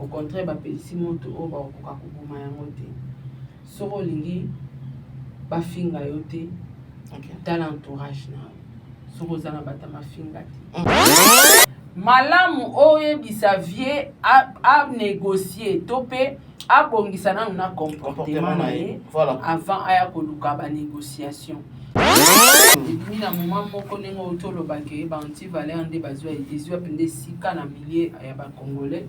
au contraire bapelisi moto oyo bakokoka koboma yango te soki olingi bafinga yo te tala entourage na soki oza na bato mafinga te malamu oyebisa vie anégocie to mpe abongisa nanu na comportement na ye avant aya koluka banégociation ebimi na moment moko ndenge oyo tolobake baantivaleur nde ezwa mpe nde sika na milieu ya bacongolais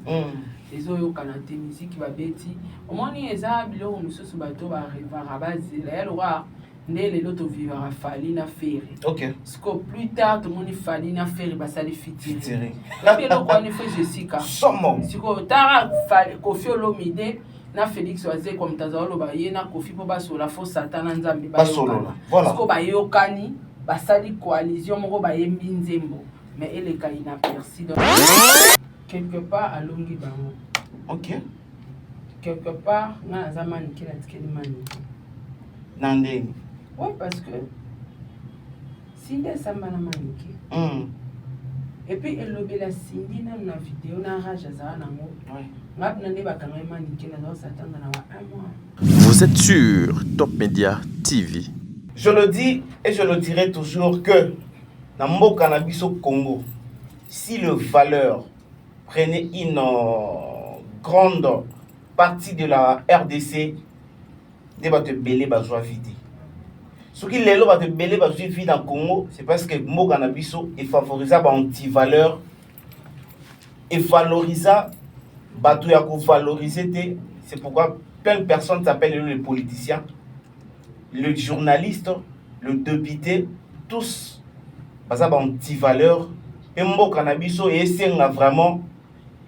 ezoyokana te miziki babeti omoni eza biloko mosusu bato barevara bazela ya lokwa nde lelo tovivaka Fally na Ferry siko plus tard tomoni Fally na Ferry basali fitiri epi eloko wana ifo Jessica siko tara Koffi Olomide na Félix Oise comme taza oloba ye na Koffi po basola fo satana nzambe bayokana siko bayokani basali coalition moko bayembi nzembo mais eleka inaperçu donc quelque part alongi bango quelque part nga naza manike natikeli manike na ndenge oui parce que Cindy esamba na manike et puis elobela Cindy nanu na vidéo na rage azala nango ngapena nde bakanga manike naza osatanga na wa 1 mois. Vous êtes sur Top Media TV. Je le dis et je le dirai toujours que dans mboka na biso Congo, si le valeur prenait une grande partie de la RDC, de ba te belé ba joie vide. Ce qui lelo ba te belé ba joie vide dans Congo, c'est parce que mboka na biso est favorisable anti-valeur et valorisa bato ya ko valoriser, c'est pourquoi plein de personnes s'appellent les politiciens, le journaliste, le député, tous basa ba anti-valeur et mboka na biso et senga vraiment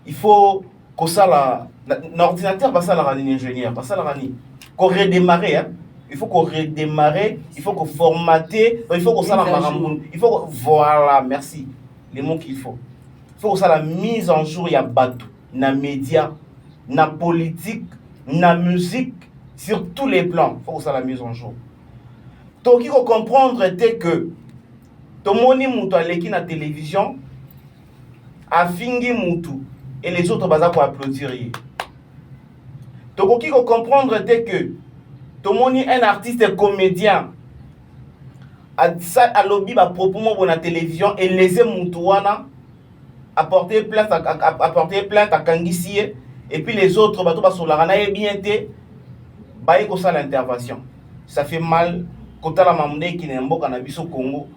il faut que ça la l'ordinateur basa la rani ingénieur basa la rani qu'on redémarrer hein. Il faut qu'on redémarre, il faut qu'on formater, il faut qu'on ça la maramboun, il faut voilà, merci les mots qu'il faut. Il faut que ça la mise en jour ya bateau, na média, na politique, na musique sur tous les plans. Il faut que ça la mise en jour. Donc il faut comprendre que tout le monde moutou aleki na télévision a fingi moutou et les autres baza pour applaudir. Donc il faut comprendre que tout le monde est un artiste comédien a lobby ba propos mo na télévision et laisser moutouana apporter plainte à Kangisi et puis les autres bato ba solarana et bien té ba yeko ça l'intervention. Ça fait mal quand la mamde qui n'est mboka na biso Congo.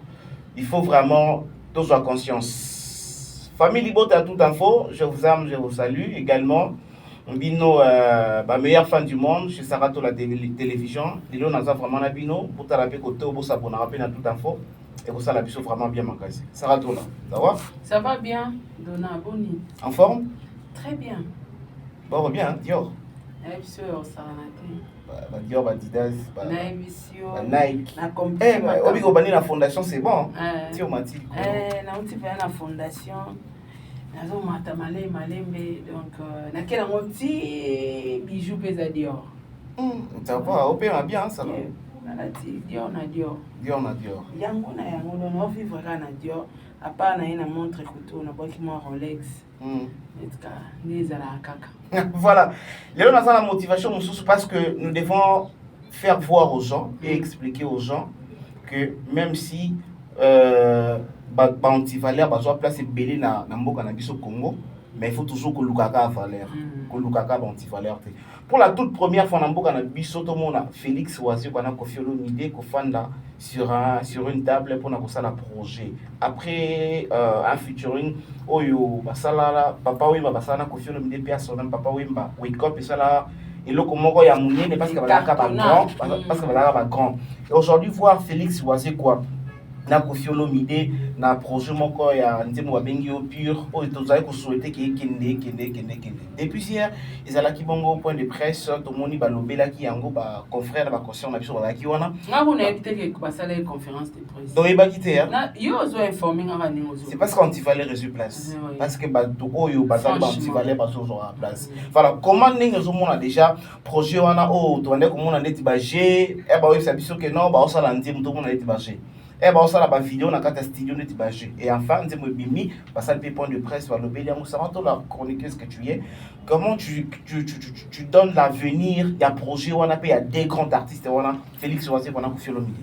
Il faut vraiment tous avoir conscience. Famille Libote à toute info, je vous aime, je vous salue également. Bino, ma meilleure fan du monde, chez Sarato la télévision. Lilo n'a vraiment la bino, pour t'arraper côté au beau sabon, à rappeler à toute info. Et pour ça, la biso vraiment bien magasin. Sarato là, ça va? Ça va bien, Dona Boni. En forme? Très bien. Bon, bien, Dior. Dior, Adidas, Nike. Obigo bani la fondation, c'est bon. Tio Mati. Na uti pa na fondation. Nazo mata malembe donc na kela moti bijou pesa Dior. Ça va, opéra bien ça. Malati Dior na Dior. Dior na Dior. Yango na vivre na Dior. À part na ina montre couteau na boki mo Rolex. Voilà. Léon a la motivation parce que nous devons faire voir aux gens et expliquer aux gens que même si anti-valeur va place belé na mboka na biso Congo, mais il faut toujours que l'ukaka valeur, que l'ukaka anti-valeur. Pour la toute première fois na mboka na biso to mona Félix Oise ko na Koffi Olomide ko fanda sur une table pour na ko sala projet. Après un featuring oyo basala papa wemba basala Koffi Olomide pia son papa wemba wake up sala et le moko ya munene parce que balaka ba grand parce que balaka ba grand. Et aujourd'hui voir Félix Oise quoi na Koffi Olomide na projet moko ya ndemo wa bengi au pur o tozali ko souhaiter que kende. Depuis hier ils ala ki bongo point de presse to moni balobela ki yango ba confrère ba conscient na biso ba ki wana nga bona éviter que basala conférence de presse donc ba kité na yo zo informer nga ni ozo c'est parce qu'on t'y fallait reçu place parce que ba to oyo basala ba t'y fallait pas zo à place voilà comment ninga zo mona déjà projet wana o to ande ko mona ndeti ba G e ba websa biso que non ba osala ndimo to mona ndeti ba G et bah ça la vidéo na kata studio net bâché et enfin nzembo bimi basal pe point de presse par le béli yango ça va toi la chroniqueuse que tu es, comment tu donnes l'avenir, il y a projet wana pe il y a des grands artistes wana Félix Oise wana ko fiolo midi.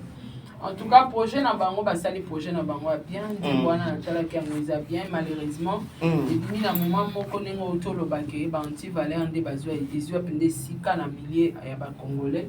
En tout cas, projet na bango basali projet na bango bien, ndibwana natala ki amoza bien malheureusement. Et puis na moment moko nengo otolo bake ba anti Valère nde bazwa ezwa pende sika na milliers ya ba congolais.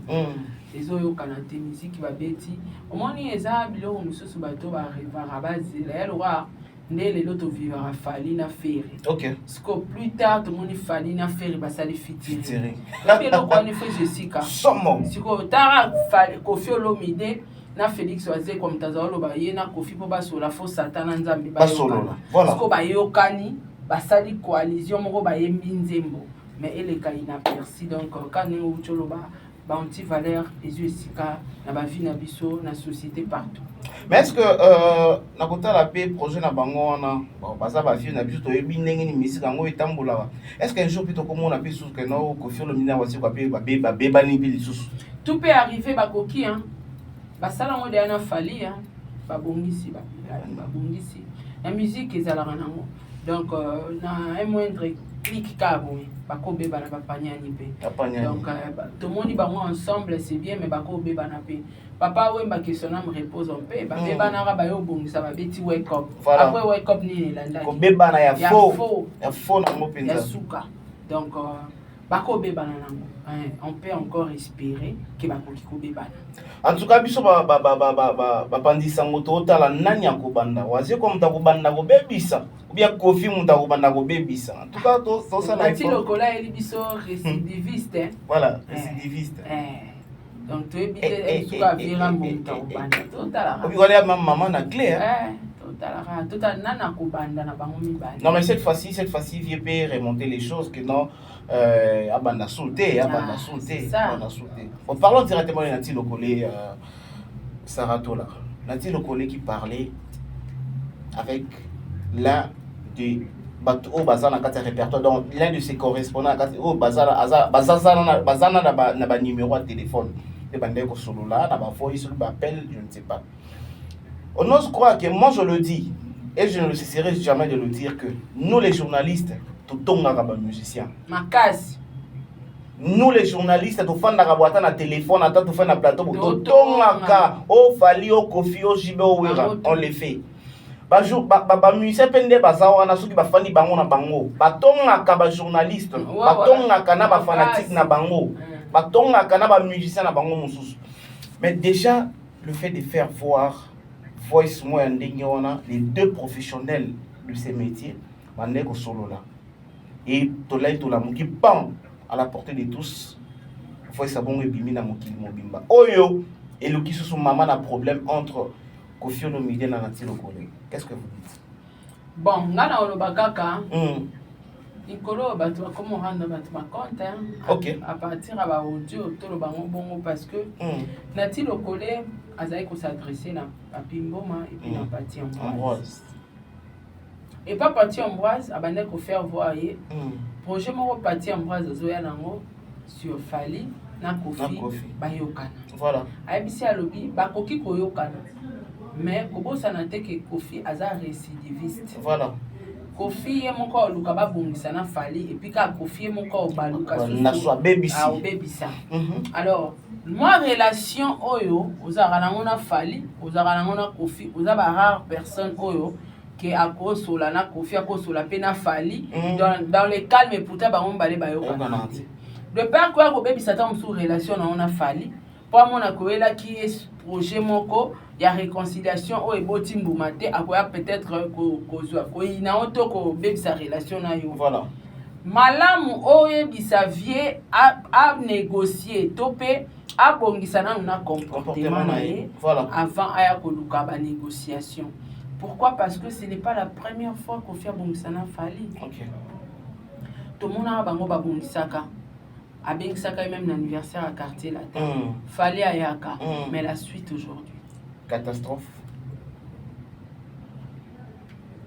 Ezo yo kanate musique ba beti. Omoni eza biloko mususu bato ba rabazela ya lora nde lelo to vivra Fally na Ferry. OK. Sco plus tard to moni Fally na Ferry basali fitiri. La bilo kwa ni fait Jessica. Somo. Siko tara Fally Koffi Olomide na Félix Oise comme tazalo ba ye na Koffi po basola fo satana nzambe ba solola. Voilà. Siko ba yokani basali coalition moko ba yembi nzembo mais elle ka inaperçu donc quand nous cholo ba anti valeur ezusika na ba vie na biso na société partout. Mais est-ce que na kota la paix projet na bango wana bon baza ba vie na biso to yebi ndenge ni misika ngo etambola. Est-ce qu'un jour plutôt comme on a pu sous que non Koffi Olomide wasi kwa pe ba bani bi lisusu. Tout peut arriver ba koki hein. Basala ngo de na Fally hein. Ba bongisi la musique ezala nango. Donc na un moindre clic cabo bako beba na bapanyani pe. Donc tout le monde bango ensemble c'est bien mais bako beba na pe. Papa Wemba question me repose un peu ba beba na ba yo bongisa ba beti wake up. Après wake up ni landa. Ko beba na ya faux na mo penza. Ya suka. Donc bako beba na nango. On peut encore espérer que bako ki ko beba. En tout cas biso ba pandisa ngoto otala nani akobanda. Wazi ko mta kobanda ko bebisa. Bien Koffi muta kobanda ko bebisa. En tout cas to ça na il lokola eli biso récidiviste. Voilà, récidiviste. Donc tu es bien suka vira muta kobanda. Totala. Obi wala maman na clé Totala nana kobanda na bango mibale. Non mais cette fois-ci vieux peut remonter les choses que non abanda sauté. Bon, parlons directement de Nati Lokole Saratola. Nati Lokole qui parlait avec l'un des bateaux bazana kata répertoire, donc l'un de ses correspondants kata bazana na ba numéro de téléphone de bande ko solo là na ba voice ba appel, je ne sais pas. On ose croire que moi je le dis et je ne cesserai jamais de le dire que nous les journalistes tout tonga ba musiciens. Makasi. Nous les journalistes tout fan na boîte na téléphone ata tout fan na plateau tout tonga ka o Fally o Koffi o Jibe o Wera on les fait. Ba musicien pende bazawa na soki ba fani bango na bango. Ba tonga ka ba journaliste, ba tonga ka na ba fanatique na bango. Ba tonga ka na ba musicien na bango mususu. Mais déjà le fait de faire voir voice moi ndenge wana les deux professionnels de ces métiers bande ko solo là. Et tolai to la muki pam à la portée de tous. Voice abongo ebimi na mokili mobimba. Oyo et le qui sous maman a problème entre Koffi Olomide na Nati Lokole. Qu'est-ce que vous dites? Bon, ngana olobakaka. Nikolo bato comme rendre bato ma compte OK. À partir à ba audio to bango bongo parce que Nati Lokole azai ko s'adresser na Papi Mboma et puis na Pati Ambroise. Et pas Pati Ambroise abandé ko faire voir projet moko Pati Ambroise azoya nango sur Fally na Koffi ba yokana. Voilà. Ayebisi alobi bakoki ko yokana. Mais kobosa na te ke Koffi aza récidiviste. Voilà. Koffi moko luka ba bongisa na Fally et puis ka Koffi moko baluka na so bebisa. Bebisa. Alors, moi relation oyo ozara nango na Fally, ozara nango na Koffi, oza ba rare personne oyo que akosola na Koffi akosola pe na Fally dans le calme et pourtant ba on balé ba yokana. De part quoi ko bebisa ta sous relation na on a Fally. Pour mon akoela qui est projet moko ya réconciliation o eboti mbumate akoya peut-être kozwa ko ina oto ko bebisa relation na yo. Voilà. Malamu oye bisavie a négocier topé a bongisa na comportement na ye avant aya koluka ba négociation. Pourquoi? Parce que ce n'est pas la première fois qu'on fait bongisa na Fally. OK. Tout le monde a bango ba bongisaka. Avec ça quand même l'anniversaire à quartier là. Fallait ayaka, mais la suite aujourd'hui. Catastrophe.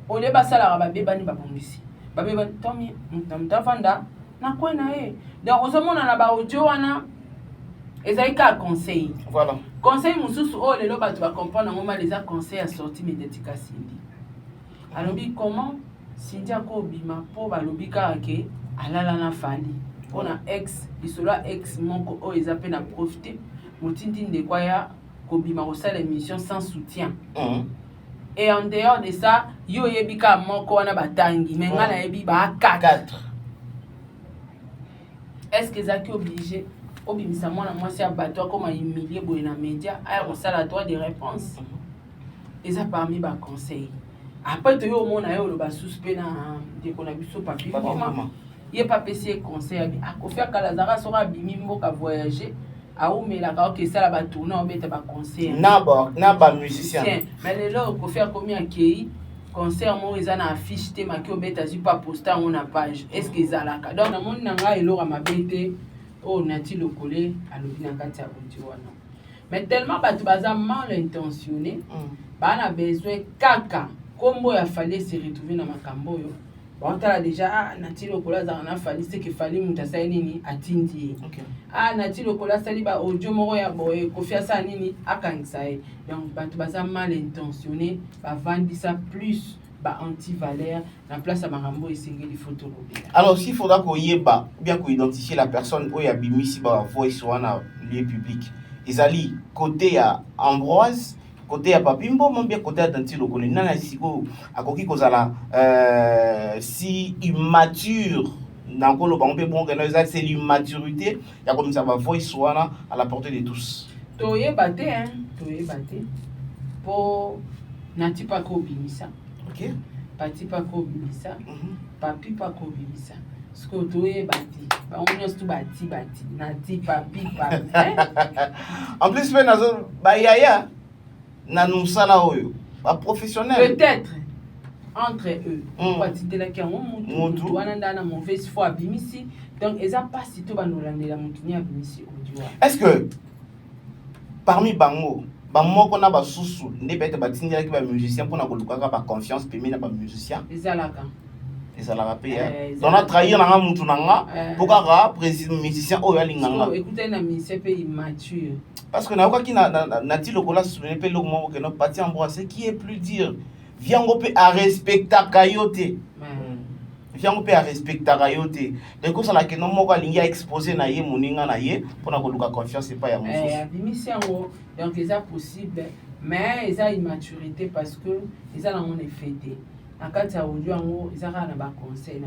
Au lieu basa la rababe bani babongisi. Babe ban tomi mtavanda na kwena e. Donc ozomona na ba audio wana ezali ka conseil. Voilà. Conseil mususu oh lelo bato ba comprendre ngoma les conseils à sortie médiatique à Cindy. Alobi comment Cindy ako bima po balobi ka ke alala na fali. Pona ex bisola ex moko o ezape na profiter motindi ndekwaya ko bima ko sala émission sans soutien. Et en dehors de ça, yo yebika moko wana batangi mais ngana yebi ba 4. Est-ce que zaki obligé obimisa mwana mwasi ya bato comme humilier boye na média aya kosala droit de réponse eza parmi ba conseil après to yo mona yo lo ba suspect na ndeko na biso papi comment ye pas pesi conseil abi akofia kala zara sora bimi mboka voyager aumela ka ok sala ba tourner obeta ba conseil na ba musicien mais lelo kofia komi akei concert mo eza na affiche te maki obeta zu pas poster on na page est-ce que ezalaka donc na moni nanga elora mabete oh nati lokole alobi na kati ya audio wana mais tellement bato baza mal intentionné bana besoin kaka kombo ya fallait se retrouver na makambo yo baotala déjà nati lokole azaka na fali c'est que fali mutu asali nini atindi ye nati lokole asali ba audio moko ya boye kofi asala nini akangisa ye donc bato baza mal intentionné bavandisa plus anti-valeur na place à marambo et singeli photo. Alors s'il faudra qu'on y ait bien qu'on identifie la personne où il y a bimisi ba voice wana lieu public. Ezali côté à Ambroise, côté à Papimbo, même bien côté à Tanti Lokole. Nana siko akoki kozala si immature dans le bon bon c'est l'immaturité, il y a comme ça ba voice wana à la portée de tous. Toye baté hein, toye baté. Pour nati pa ko bimisa. Ok. Pati pa ko bimisa, papi pa ko bimisa. Sko toye bati, ba on nyos tu bati, nati papi. En plus mais nazo ba yaya na nusala oyo, ba professionnel. Peut-être entre eux, pati de la kiango mutu, wana ndana mauvaise foi bimisi. Donc eza pas si to ba nolandela mutu ni bimisi audio. Est-ce que parmi bango moko na ba susu ne bete batindia ki ba musicien pour na kolukaka ba confiance pemi na ba musicien ezalaka pe on a trahi na mutu nanga pokaka président musicien oyo alinganga écoutez na musicien pe immature parce que na kwa ki na ti lokola soulever pe lokmo moko no parti en bois c'est qui est plus dire viens ngope à respecter kayote viens ngope à respecter kayote de ko sala ke no moko alingi exposer na ye moninga na ye pour na koluka confiance pas ya mususu bimisia ngo donc c'est possible mais ils ont immaturité parce que ils ont un effet en cas de audio ngo ils ont na conseil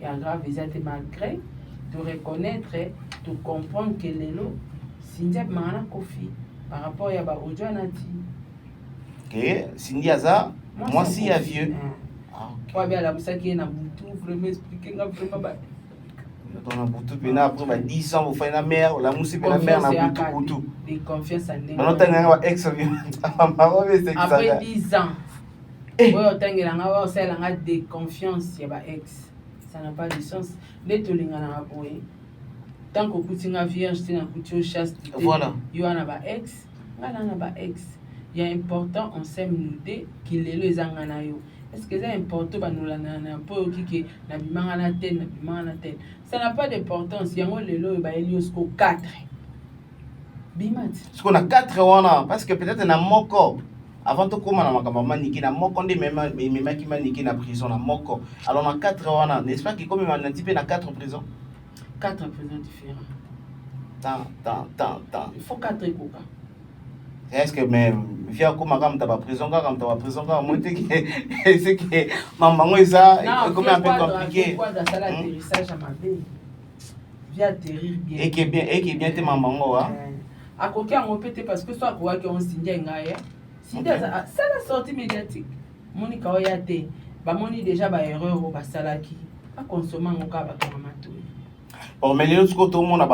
et en grave ils ont malgré de reconnaître de comprendre que lelo Cindy mana kofi par rapport à ba audio nati que Cindy aza moi si ya vieux quoi bien la musaki na butu vraiment expliquer vraiment ba dans la boutou pena après 10 ans vous faites la mère la mousse pena mère na boutou de confiance en elle non tanga wa ex après 10 ans ouais tanga nga wa sala nga de confiance ya ba ex ça n'a pas de sens les tolinga na boye tant que kutinga vierge tina kutio chaste voilà yo na ba ex ngana na ba ex il est important on s'aime nous deux qu'il lelo ezanga na yo. Est-ce que c'est important na po kiki na bimanga na tel ça n'a pas d'importance yango lelo ba eliosco 4 bimat ce qu'on a 4 wana parce que peut-être na moko avant to koma na makamba maniki na moko nde même qui maniki na prison na moko alors na 4 wana n'est-ce pas que comme na type na 4 prisons 4 prisons différents il faut 4 koka. Est-ce que même via comme quand tu as prison quand moi c'est que maman ça comme un peu compliqué quoi dans ça l'atterrissage à ma vie via atterrir bien et qui bien te maman wa à coquin on peut parce que soit quoi qu'on signe ngaya si ça la sortie médiatique Monica oyate ba moni déjà ba erreur au basalaki pas consommer ngoka ba kamatu. Bon, mais les autres côtés, tout le monde a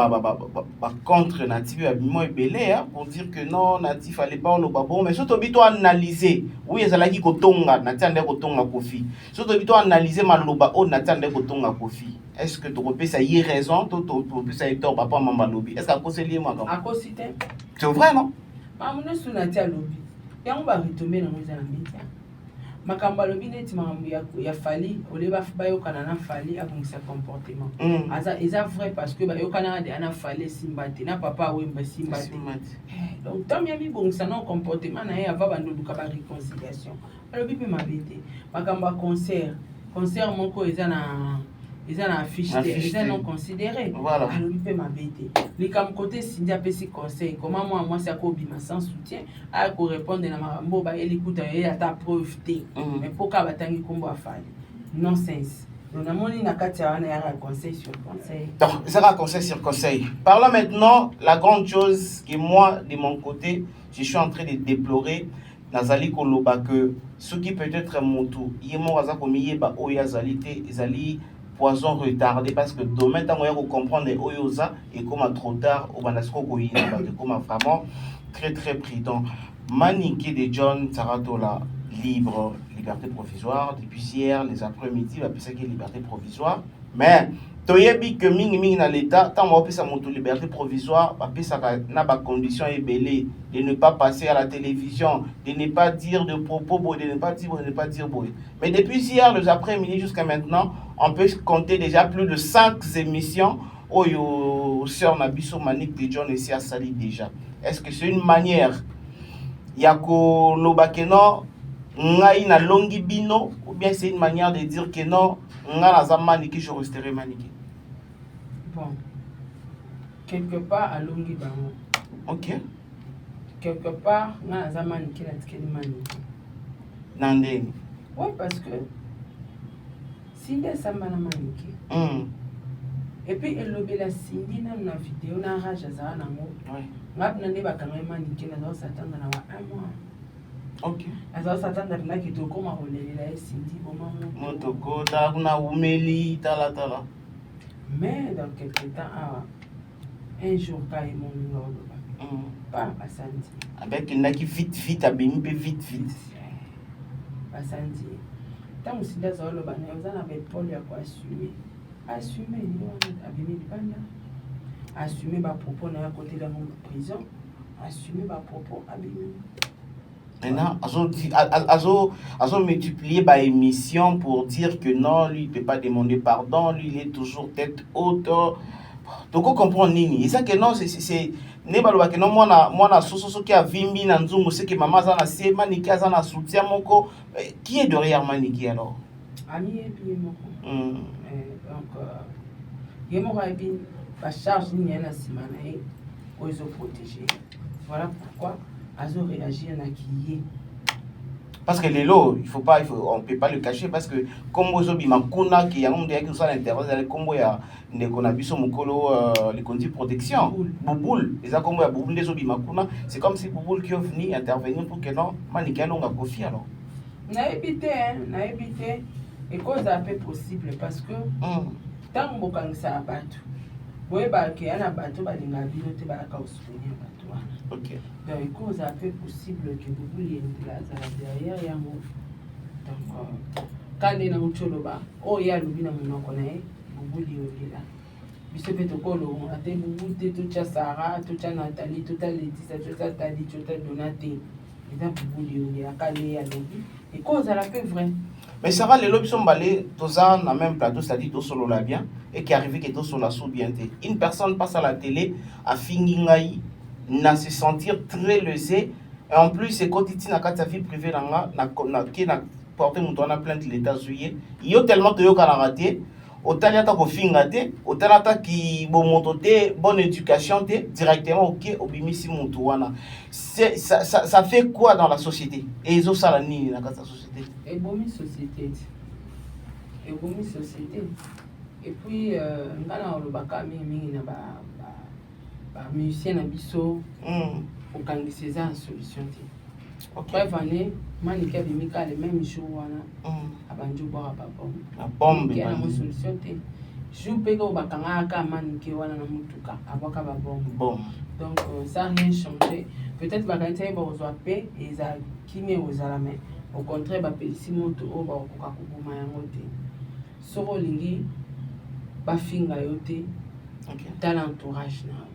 contre natif pour dire que non, natif fallait pas on bon, mais surtout bito analyser. Oui, ça l'a dit kotonga, natif ande kotonga kofi. Surtout bito analyser maloba o natif ande kotonga kofi. Est-ce que tu repères ça y raison, tu peux ça y tort papa maman lobby. Est-ce qu'à cause lié moi comme? À cause c'était. C'est vrai non? Maman ne sous natif lobby. Et on va retomber dans les médias. makambo alobi neti makambo ya fali oleba bayokana na fali abongisa comportement eza vrai parce que bayokana de ana fali simba te na papa awemba simba te donc tant bien mibongisa na comportement na ye ava bandoluka ba réconciliation alobi mpe mabe te makambo ya concert moko eza na affiche te eza non considéré alobi mpe mabe te likambo kote Cindy apesi conseil comment mwasi akobima sans soutien akorépondre na makambo bayelikuta ye ata preuve te mais mpoka batangi nkombo afali nonsense donc namoni na kati ya wana yaka conseil sur conseil donc ezaka conseil sur conseil. Parlons maintenant la grande chose que moi de mon côté je suis en train de déplorer nazali koloba que ce qui peut-être moto yemo aza komiyeba oyo azali te ezali poison retardé parce que demain tant qu'on comprendre oyoza et comme trop tard au banasco koyina comme vraiment très très prudent. Maniqué de John Saratola libre liberté provisoire depuis hier les après-midi va penser que liberté provisoire mais toyebi que mingi na l'état tant on pesa moto liberté provisoire va pesa na ba condition ebelé de ne pas passer à la télévision, de ne pas dire de propos beaux, de ne pas dire beau. Mais depuis hier les après-midi jusqu'à maintenant on peut compter déjà plus de 5 émissions oyo sœur Nabiso Manique de John ici à Sali déjà. Est-ce que c'est une manière yako lobakeno ngai na longi bino ou bien c'est une manière de dire que non nga naza Manique je resterai Manique? Bon, quelque part à longi bango. OK. Quelque part nga naza Manique la tikeli Manique. Nandeni. Oui, parce que Cindy samba na Manique. Et puis elle lobela Cindy na vidéo na rage za nango. Oui. Ngap na ndeba kanga Manique na zo satanga na wa 1 mois. OK. Azo satanga na kitoko ma rolelela Cindy boma motoko ta kuna umeli tala. Mais dans quelque temps un jour quand ils m'ont mis pas Basandi. Avec il n'a qui vite abimi vite. Basandi. Tant aussi dans le banane, vous en avez Paul ya quoi assumer ni abimi banda. Assumer ba propos na côté de la prison. Assumer ba propos abimi. Maintenant, azo multiplier par émission pour dire que non, lui il peut pas demander pardon, lui il est toujours tête haute. Donc on comprend nini. Et ça que non, c'est ne baloba que non moi soso qui a vimbi na nzungu c'est que maman za na se Manique za na soutien moko qui est derrière Manique alors? Ami et puis moko. Donc yemo va bien ba charge ni na simana et ozo protéger. Voilà pourquoi azo réagir na kiye. Parce que les lots, on peut pas le cacher parce que comme vous avez makuna qui y a un monde qui soit l'intérêt comme ya ne konabiso mukolo les conditions de protection bouboule les a comme ya bouboule les obi makuna c'est comme si bouboule qui est venu intervenir pour que non Manique longa confier alors na évité et cause un peu possible parce que tant bokangisa abatu boye ba ke ana bato balinga bino te ba ka soutenir bato wana. OK. Donc cause un peu possible que vous vouliez derrière yango. Donc quand na ucholoba o ya lubina munoko na ye vous vouliez olila. Biso peto kolo ate bubu te to cha Sarah to cha Nathalie to ta Laetitia to ta Tali to ta Donate. Et donc vous vouliez olila kale ya lobi. Et cause la peu vrai. Mais Sarah les lobes sont balés tous en la même plateau c'est-à-dire tout solo la bien et qui arrive que tout solo la sous bien. Une personne passe à la télé à fingingai na se sentir très lésé et en plus c'est quotidien na kata vie privée na qui na porter mon tourna plainte l'état juillet yo tellement to yo kana raté autant y a ta ko fingate autant ata ki bo montoté bonne éducation té directement OK obimisi mon tourna c'est ça fait quoi dans la société et ils ont ça la ni na kata société et bomi société et puis ngana olobaka mingi na ba musicien na biso okangisa eza solution te. Preuve année Manique abimika le même jour wana abandi boire ba bombe na mo solution te. Jour pe ko bakanga aka Manique wana na mutuka abaka ba bombe. Donc ça rien changé. Peut-être bakanta ba ozwa pe eza kimé ozala mais au contraire ba pelisi moto o ba okoka kubuma yango te. Soko lingi ba finga yo te. Dans l'entourage na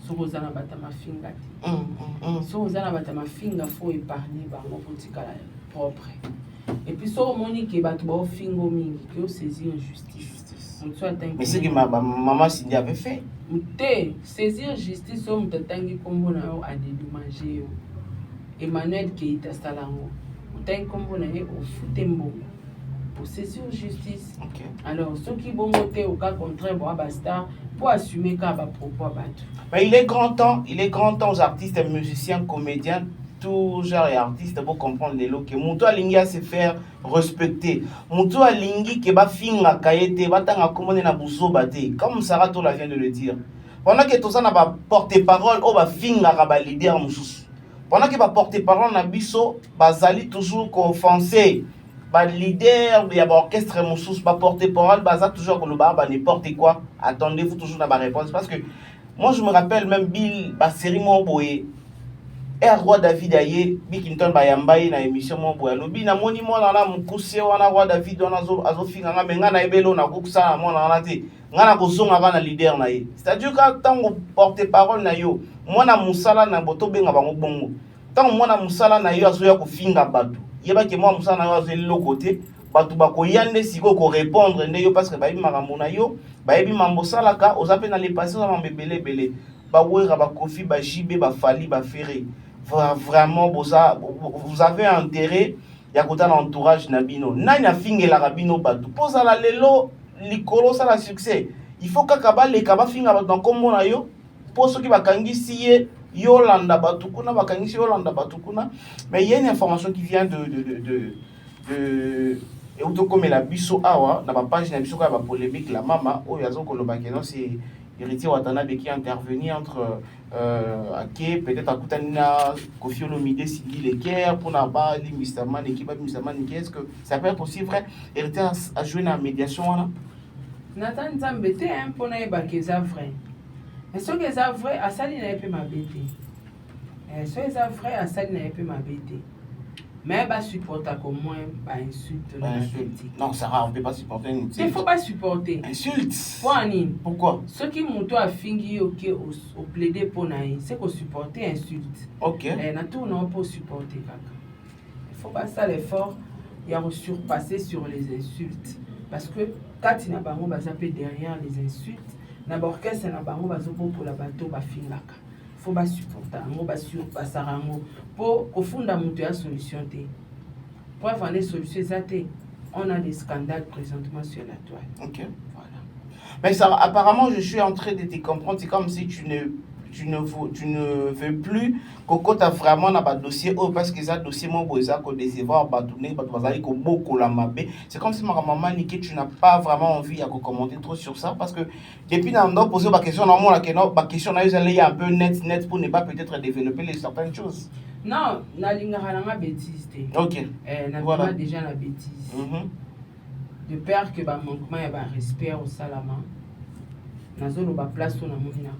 Sozana batama finga ti. Sozana batama finga faut épargner bango pour tikala propre. Et puis so moni ke bato ba fingo mingi que saisir justice. Mais c'est que ma maman Cindy avait fait. Mute saisir justice so mutatangi kombo na yo a dédommager yo. Emmanuel Keita Salango. Mutangi kombo na ye au futembo. Pour saisir justice. Okay. Alors ceux qui vont voter au cas contraire bon basta pour assumer qu'à ba propos à battre. Mais il est grand temps aux artistes, musiciens, comédiens, tout genre et artistes pour comprendre les lots que Moutou Alingi a se faire respecter. Moutou Alingi qui va finir kayete, va tanga komone na buso bate, comme Sarah Tola vient de le dire. Pendant que tout ça n'a pas porte-parole, on va finir à leader moussous. Pendant que va porte-parole na biso, bazali toujours qu'offensé. Ba leader, il y a ba orchestre moussous, ba porte-parole, baza toujours que le ba n'importe quoi. Attendez-vous toujours dans ma réponse parce que moi je me rappelle même Bill, ba série mon boy. Et roi David aye Bikinton bayambaye na émission mon boy. Lobi na moni mo na mukuse wana roi David wana azo finga nga menga na ebelo na kukusa mo na te. Nga na kozonga na leader na ye. C'est-à-dire que tant porte-parole na yo, moi na musala na boto benga bango bongo. Tant moi na musala na yo azo ya ko finga batu. Yeba ke moi musala na yo azo le côté batu bako yande siko ko répondre nde yo parce que ba makambo na yo, ba yebi mambo salaka ozape na les passer na mbebele belé. Ba wera ba kofi ba jibe ba fali ba ferré. Vraiment vous avez intérêt ya kota l'entourage nabino nanya fingela rabino batu poza la lelo likolo ça la succès il faut kakaba le kaba finga batu nkombo na yo poso ki bakangisi ye yolanda batu kuna bakangisi yolanda batu kuna mais il y a une information qui vient de et auto comme la biso awa na ba page na biso ka ba polémique la mama o yazo koloba ke non c'est Héritier Watanabe qui est intervenu entre Ake, peut-être à Koutanina, Kofi Olomide, Sidi Leker, pour n'a-pas les Mistaman, l'équipe de Mistaman, est-ce que ça peut être aussi vrai? Héritier a joué dans la médiation là? Nathan Zambete, un peu naïba qui est vrai. Mais ce qui est vrai, à ça, il n'a pas ma bêté. Ce qui est vrai, à ça, il n'a pas ma bêté. Mais bah supporter comme moi, bah insulte. Non, Sarah, on ne peut pas supporter une insulte. Il ne faut pas supporter. Insulte. Pourquoi? Ceux qui m'ont fingi au plaider pour naï, c'est qu'on supporter insulte. Ok. Et tout on peut supporter kaka. Il faut pas ça l'effort, il y a surpasser sur les insultes parce que quand il n'a pas on va zapper derrière les insultes, d'abord qu'est-ce n'a pas on va zobo pour la bateau ba fingaka. Faut pas supporter, on va surpasser rango pour au fond d'un monter à solution té. Pour avoir des solutions zaté, on a des scandales présentement sur la toile. Ok. Voilà. Mais ça, apparemment, je suis en train de te comprendre. C'est comme si tu ne veux plus que tu as vraiment un dossier parce que ça dossier mon boisa ko décevoir batourner batozali ko boko la mabe. C'est comme si ma maman niqué tu n'as pas vraiment envie à commenter trop sur ça parce que depuis dans doit poser ma question normalement la question là il un peu net pour ne pas peut-être développer les certaines choses. Non, na linga bêtise. OK. Na voilà. Déjà la bêtise. De peur que ba manquement et ba respect au salama. Nazolo ba place na moni na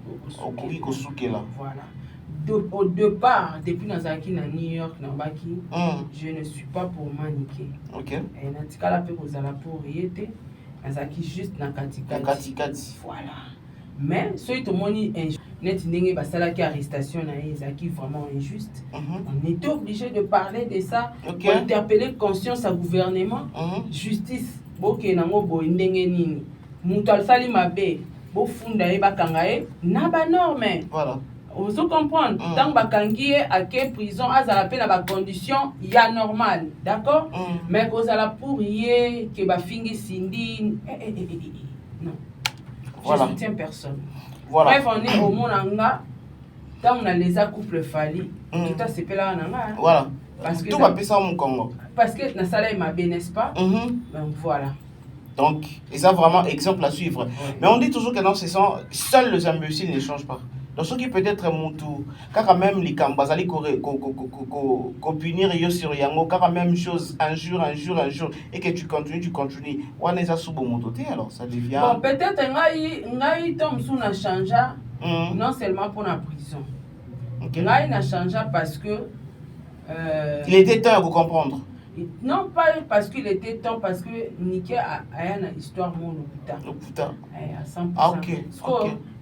ko soukela. Voilà. Au départ, depuis Nazaki na New York na baki, je ne suis pas pour maniquer. OK. Et na tikala pe kozala pour yete, Nazaki juste na katikati. Voilà. Mais ceux qui moni net ndenge basala ki arrestation na Ezaki vraiment injuste. On était obligé de parler de ça pour interpeller conscience à gouvernement, justice. Boke nango bo ndenge nini. Mutal sali mabe. Bo funda e bakangae na ba norme. Voilà. Vous comprenez? Tant bakangi à quelle prison à la peine à ba condition il y a normal, d'accord? Mais cause à la pour y que ba fingi sindi non. Voilà. Je soutiens personne. Voilà. Bref, on est au monanga. Tant on a les couple fali, tout à c'est là nanga. Voilà. Parce que tout va passer au Congo. Parce que na sala ma n'est-ce pas? Ben voilà. Donc, et ça vraiment exemple à suivre. Mais on dit toujours que dans ce sens, seuls les imbéciles ne changent pas. Donc, ce qui peut être mon tour, car même les Kambazali punir yo sur Yango, car même chose, un jour, et que tu continues. On est à sous mon côté, alors ça devient. Bon, peut-être ngai tom sous na changea, non seulement pour la prison. Ngai na changea parce que. Il était temps à vous comprendre. Non, pas parce qu'il était temps, parce que Niké a une histoire mon Loputa. À 100%. Ah, ok.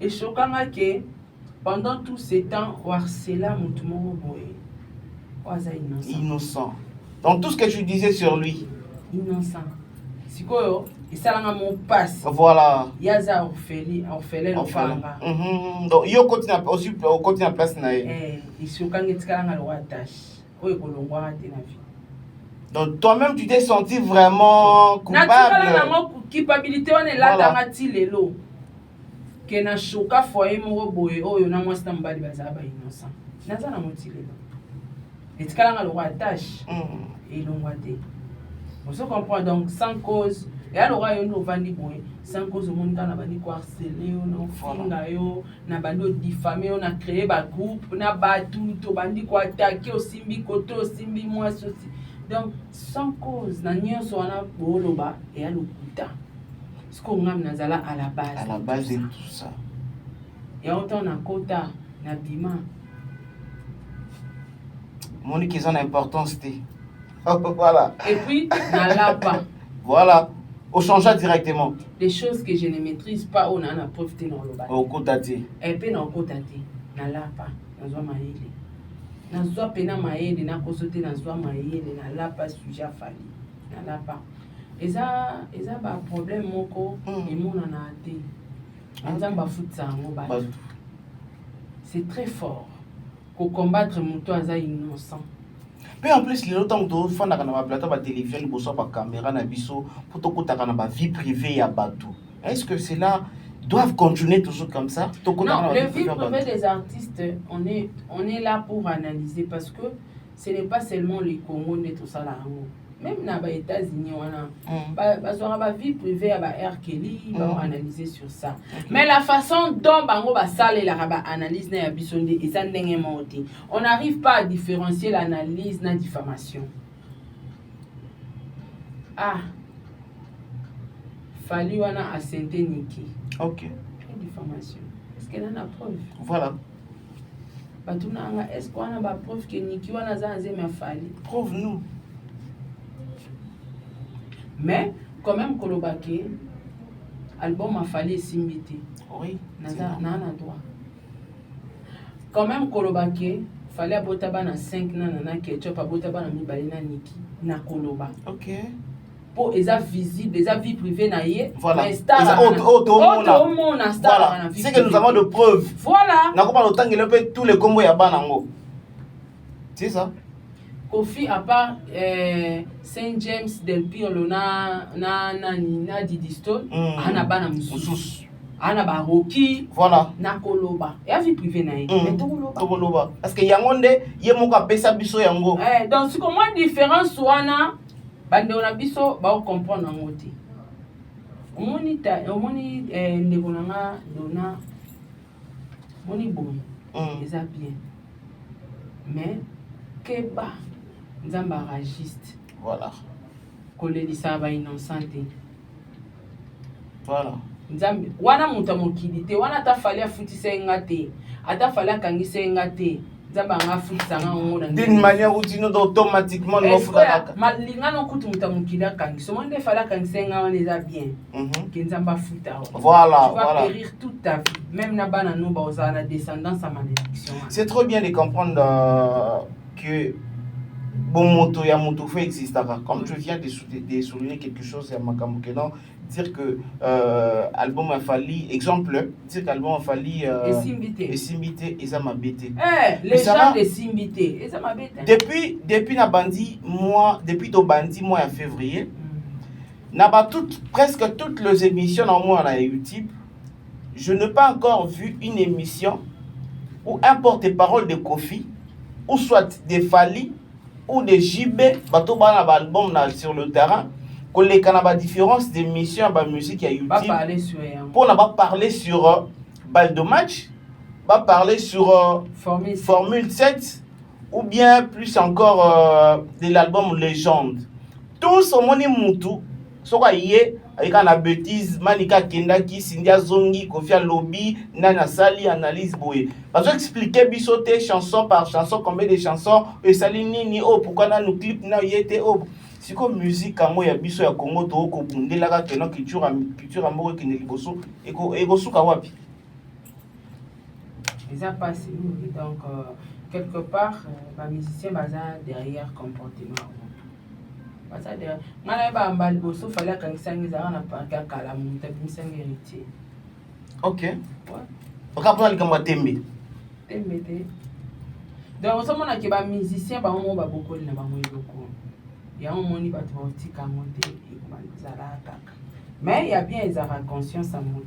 Et choquant que pendant tous ces temps, Warsela Moutoumoro Boé. Innocent. Donc tout ce que tu disais sur lui, innocent sikoyo esalanga mon passe voilà yaza orphelin lopanga donc yo aussi côté na place na isokangi etikalanga lowa tâche oyo ekolongwaka te na vie. Donc toi-même tu t'es senti vraiment coupable. Natikala nango culpabilité wana elatanga ti lelo ke na shoka foyer moko boye oyo na mwasi na mobali bazala ba innocent naza nango ti lelo etikalanga lokola tâche elongwa te ozo comprendre donc sans cause ya lokola yo ndo ovandi boye sans cause omoni kaka na bandi koharcele yo na ofinga yo na bandi odifame yo na créer bagroupe na bato tobandi koatake osimbi kote osimbi mwasi osi donc sans cause na nyonso wana booloba eya lokuta siko ngam nazala à la base de tout ça ya autant na kota na bima monique ils ont l'importance te voilà et puis na lapa voilà au changer directement les choses que je ne maîtrise pas on a na preuve te na loba au kota te et puis na kota te na lapa nazwa mayele nazwa pena mayele na kosote nazwa mayele na lapa sujet fali na lapa eza ba problème moko emonana te nzamba futsa yango bato c'est très fort pour combattre moto aza innocent. Mais en plus le temps to fanda kana ba plateau ba télévision liboso ba caméra na biso pour to kota kana ba vie privée ya bato. Est-ce que cela doivent continuer toujours comme ça? Non, le vie privée des artistes, on est là pour analyser parce que ce n'est pas seulement le Congo de tout ça là. Même dans les États-Unis, on a ba vie privée à ba R. Kelly, on analyser sur ça. Mais la façon dont bango ba sale la ba analyse na bisonde et ça monté. On n'arrive pas à différencier l'analyse na diffamation. Ah. Fali wana asente Niki. OK. Diffamation. Est-ce qu'elle en a preuve? Voilà. Est-ce qu'on a la preuve que Niki wana zanze me fali? Prouve-nous. Mais quand même kolobake album a fallu simbité. Oui. Naza na droit. Quand même kolobake fallait abotaba na 5 na ketchup abotaba na mibale na Niki na koloba. OK. Pour eza visible, eza vie privée na ye. Voilà. Star. Voilà. C'est que nous avons de preuves. Voilà. Na ko pas autant que tous les combos ya banango. C'est ça. Kofi à part Saint James Del Pirlo na Didi Stone ana bana mususu ana ba Rocky voilà na koloba ya vie privée na ye mais tokoloba parce que yango nde ye moko apesa biso yango donc c'est comment différence wana bande na biso ba comprendre ngo te omoni ndeko nanga dona moni bon eza bien mais keba nzamba ragiste voilà kolelisa ba innocente voilà nzambe wana muta mokili te wana ta fali afutisa nga te ata fali akangisa nga te nzamba nga futisa nga ngona d'une manière ou d'une autre automatiquement no futaka malinga no kutu muta mokili akangisa monde fali akangisa nga wana eza bien ke nzamba futa voilà tu vas périr toute ta vie même na bana no ba oza na descendance à malédiction. C'est trop bien de comprendre que bon moto ya moto fait exister comme tu viens de souligner quelque chose ya makambo que non dire que album a fallu exemple dire qu'album a fallu esimbité eza mabete les gens de simbité eza mabete depuis na bandi mois depuis to bandi mois ya février na ba presque toutes les émissions en moi na YouTube je n'ai pas encore vu une émission où un porte-parole de Kofi ou soit des Fali ou des JB bato bana ba album na sur le terrain que les canaba différence des missions ba musique à YouTube pour n'a pas parler sur balle de match va parler sur Formule 7 ou bien plus encore de l'album Légende tous au moni mutu soka yé avec la bêtise manika kendaki Cindia Zongi Kofia Lobby nana sali analyse boye parce que expliquer bisoté chanson par chanson combien de chansons et sali nini oh pourquoi na nous clip na yete oh si comme musique amo ya biso ya Congo to ko bundela ka keno culture moko ki ne liboso eko suka wapi les a passé donc quelque part les musiciens baza derrière comportement baza de ngana ba mbali boso fallait akangisangi zaka na parc ya kala mutu abimisangi héritier. Ok. Okapona likambo ya tembe Tembe. Donc osomona ke ba musicien ba mo ba bokoli na bango eloko. Ya moni bato ba otika monte ekomalizala kaka. Mais il y a bien ezara conscience à mutu.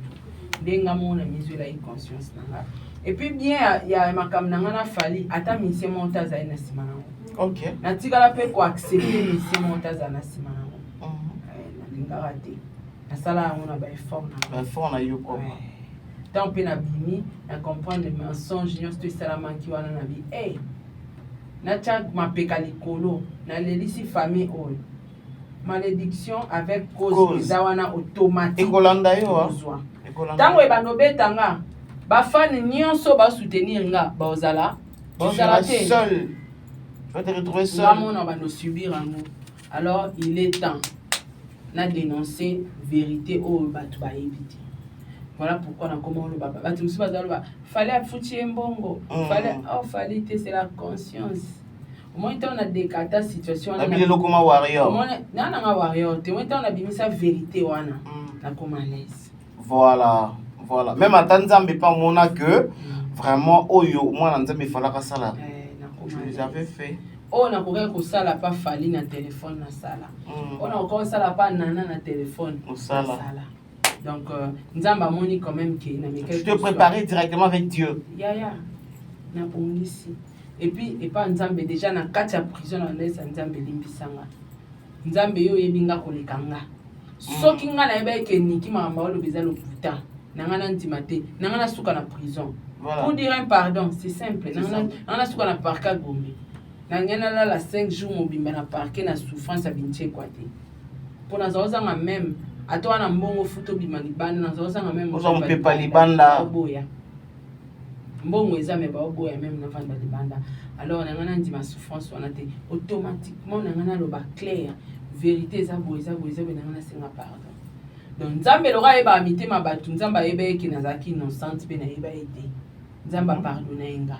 Ndenga mona mizula i conscience nanga. Et puis bien il y a makam nanga na fali ata musicien monta za ina sima nango. Ok. Na tika pe ko accepter musicien monta za na sima nango. Na lingara te. Na sala yango na ba effort na. Ba effort na yo ko. Tant pe na bimi na comprendre le mensonge nyonso to esala manki wana na bi na tcha mapeka likolo na lelisi famille oyo malédiction avec cause eza wana automatique ekolanda yo ntango ebando betanga bafani nyonso basoutenir nga bazala te seul. Tu vas te retrouver seul. Mona bando subir yango. Alors il est temps na dénoncer vérité oyo bato bayebi te. Voilà pourquoi on a comment le baba. Fallait foutre mbongo. Fallait c'est la conscience. Au moins on a décarté la situation. On a mis le comme warrior. Non, non, warrior. Au moins on a mis sa vérité wana. Na comme à l'aise. Voilà. Même à Tanzambie pas mona que vraiment oyo moi Tanzambie fallait que ça là. Je l'avais fait. On a courir ko sala pas fali na téléphone na sala. On a encore sala pas nana na téléphone. Sala. Donc, Nzamba moni quand même qui n'a mis quelque chose. Tu te préparer directement avec Dieu. Ya. Na ici. Et puis, et pas Nzambe déjà na katia prison na laisse Nzambe limbisanga. Nzambe yo yebinga kolekanga. Soki nga na yeba ke niki mamba lo bezalo puta. Nanga na ntimate, nanga na suka na prison. Voilà. Pour dire un pardon, c'est simple. Nanga suka na parka gombe. Nanga na la 5 jours mobimba na parquet na souffrance à binche kwate. Pour na zozanga même Ato na mbongo futo bima libanda na zozanga même on peut pas libanda boya mbongo eza me ba boya même na vanda libanda. Alors na ngana ndima souffrance wana te automatiquement na ngana loba clair vérité eza boya na ngana senga pardon. Donc nzambe loka eba mitema batu nzamba eba eki nazaki innocente pe na eba ete nzamba pardonner nga.